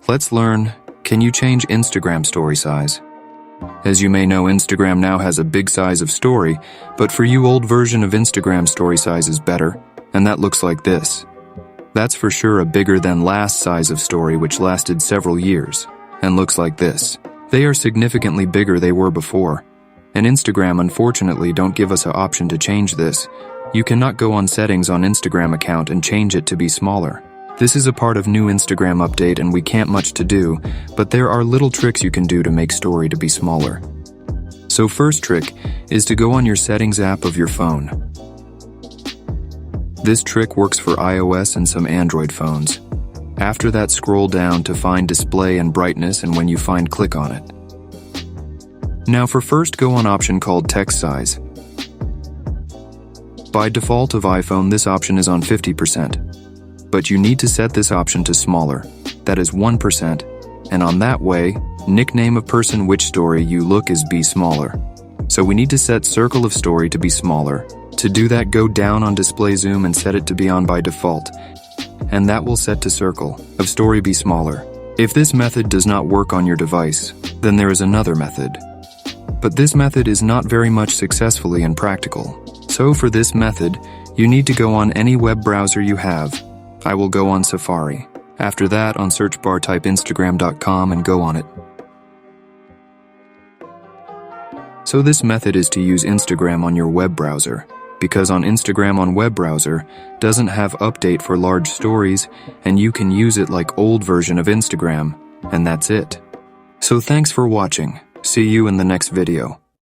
Let's learn, can you change Instagram story size? As you may know, Instagram now has a big size of story, but for you, old version of Instagram story size is better, and that looks like this. That's for sure a bigger than last size of story, which lasted several years, and looks like this. They are significantly bigger they were before, and Instagram unfortunately don't give us an option to change this. You cannot go on settings on Instagram account and change it to be smaller. This is a part of new Instagram update and we can't much to do, but there are little tricks you can do to make story to be smaller. So first trick is to go on your settings app of your phone. This trick works for iOS and some Android phones. After that, scroll down to find display and brightness, and when you find, click on it. Now for first, go on option called text size. By default of iPhone, this option is on 50%, but you need to set this option to smaller, that is 1%, and on that way, nickname of person which story you look is be smaller. So we need to set circle of story to be smaller. To do that, go down on display zoom and set it to be on by default, and that will set to circle of story be smaller. If this method does not work on your device, then there is another method. But this method is not very much successfully and practical. So for this method, you need to go on any web browser you have. I will go on Safari. After that, on search bar type instagram.com and go on it. So this method is to use Instagram on your web browser, because on Instagram on web browser doesn't have update for large stories, and you can use it like old version of Instagram, and that's it. So thanks for watching. See you in the next video.